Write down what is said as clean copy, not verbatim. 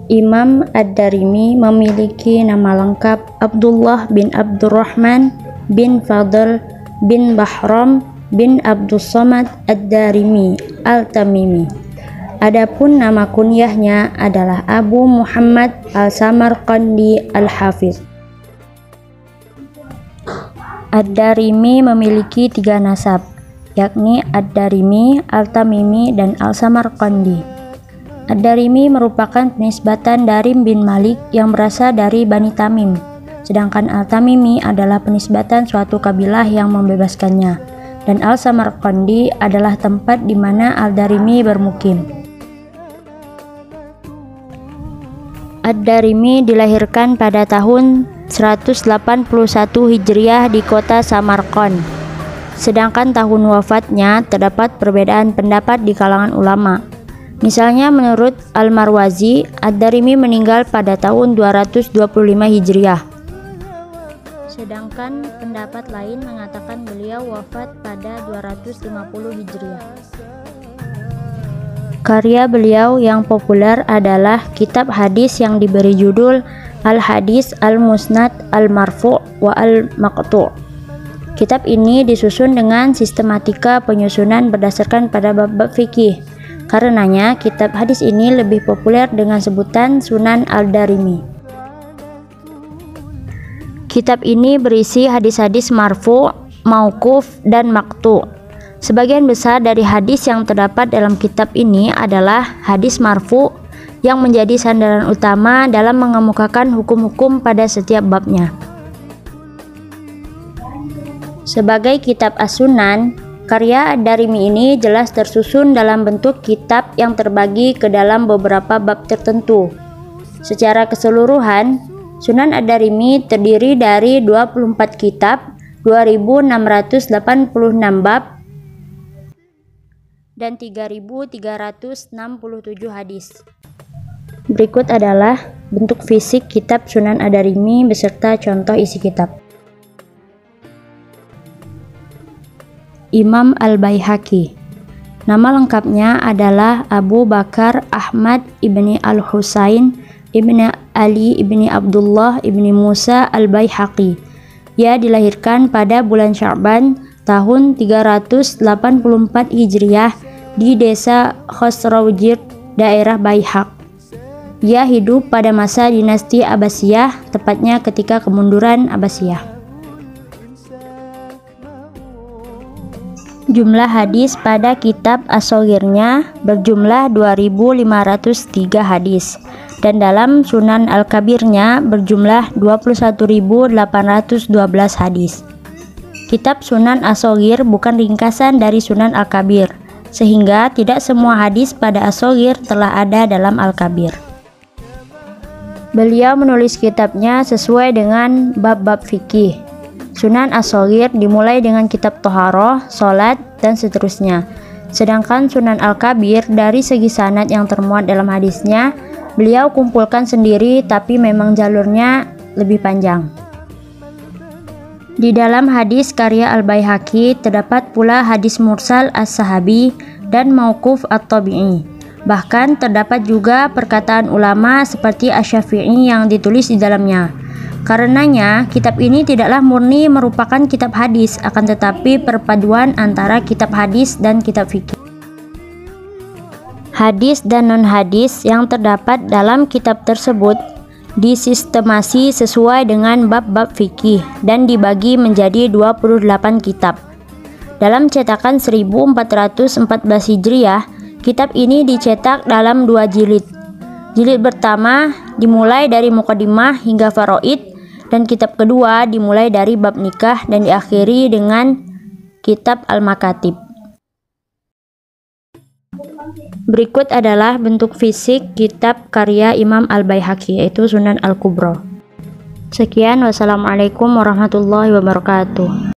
Imam Ad-Darimi memiliki nama lengkap Abdullah bin Abdurrahman bin Fadl bin Bahram bin Abdus Somad Ad-Darimi Al-Tamimi. Adapun nama kunyahnya adalah Abu Muhammad Al-Samarqandi Al-Hafiz. Ad-Darimi memiliki 3 nasab, yakni Ad-Darimi, Al-Tamimi, dan Al-Samarqandi. Ad-Darimi merupakan penisbatan Darim bin Malik yang berasal dari Bani Tamim, sedangkan Al-Tamimi adalah penisbatan suatu kabilah yang membebaskannya, dan Al-Samarqandi adalah tempat di mana Al-Darimi bermukim. Ad-Darimi dilahirkan pada tahun 181 Hijriah di kota Samarqand, sedangkan tahun wafatnya terdapat perbedaan pendapat di kalangan ulama. Misalnya menurut Al-Marwazi, Ad-Darimi meninggal pada tahun 225 Hijriah. Sedangkan pendapat lain mengatakan beliau wafat pada 250 Hijriah. Karya beliau yang populer adalah kitab hadis yang diberi judul Al-Hadis Al-Musnad Al-Marfu' wa Al-Maqtu'. Kitab ini disusun dengan sistematika penyusunan berdasarkan pada bab-bab fikih. Karenanya, kitab hadis ini lebih populer dengan sebutan Sunan Al-Darimi. Kitab ini berisi hadis-hadis marfu', mauquf, dan maqtu'. Sebagian besar dari hadis yang terdapat dalam kitab ini adalah hadis marfu' yang menjadi sandaran utama dalam mengemukakan hukum-hukum pada setiap babnya. Sebagai kitab As-Sunan, karya Ad-Darimi ini jelas tersusun dalam bentuk kitab yang terbagi ke dalam beberapa bab tertentu. Secara keseluruhan, Sunan Ad-Darimi terdiri dari 24 kitab, 2686 bab, dan 3367 hadis. Berikut adalah bentuk fisik kitab Sunan Ad-Darimi beserta contoh isi kitab. Imam Al-Baihaqi. Nama lengkapnya adalah Abu Bakar Ahmad ibni Al-Husain ibni Ali ibni Abdullah ibni Musa Al-Baihaqi. Ia dilahirkan pada bulan Sya'ban tahun 384 Hijriah di desa Khosrawjir, daerah Baihaq. Ia hidup pada masa dinasti Abbasiyah, tepatnya ketika kemunduran Abbasiyah. Jumlah hadis pada kitab As-Shaghirnya berjumlah 2503 hadis, dan dalam Sunan Al-Kabirnya berjumlah 21812 hadis. Kitab Sunan As-Shaghir bukan ringkasan dari Sunan Al-Kabir, sehingga tidak semua hadis pada As-Shaghir telah ada dalam Al-Kabir. Beliau menulis kitabnya sesuai dengan bab-bab fikih. Sunan As-Shaghir dimulai dengan kitab Thaharah, Salat, dan seterusnya. Sedangkan Sunan Al-Kabir dari segi sanad yang termuat dalam hadisnya, beliau kumpulkan sendiri, tapi memang jalurnya lebih panjang. Di dalam hadis karya Al-Baihaqi terdapat pula hadis mursal as-sahabi dan mauquf at-tabi'i. Bahkan terdapat juga perkataan ulama seperti Asy-Syafi'i yang ditulis di dalamnya. Karenanya, kitab ini tidaklah murni merupakan kitab hadis, akan tetapi perpaduan antara kitab hadis dan kitab fikih. Hadis dan non-hadis yang terdapat dalam kitab tersebut disistemasi sesuai dengan bab-bab fikih dan dibagi menjadi 28 kitab. Dalam cetakan 1414 Hijriah, kitab ini dicetak dalam 2 jilid. Jilid pertama dimulai dari Muqaddimah hingga Faraid, dan kitab kedua dimulai dari bab nikah dan diakhiri dengan kitab Al-Makatib. Berikut adalah bentuk fisik kitab karya Imam Al-Baihaqi, yaitu Sunan Al-Kubra. Sekian, wassalamualaikum warahmatullahi wabarakatuh.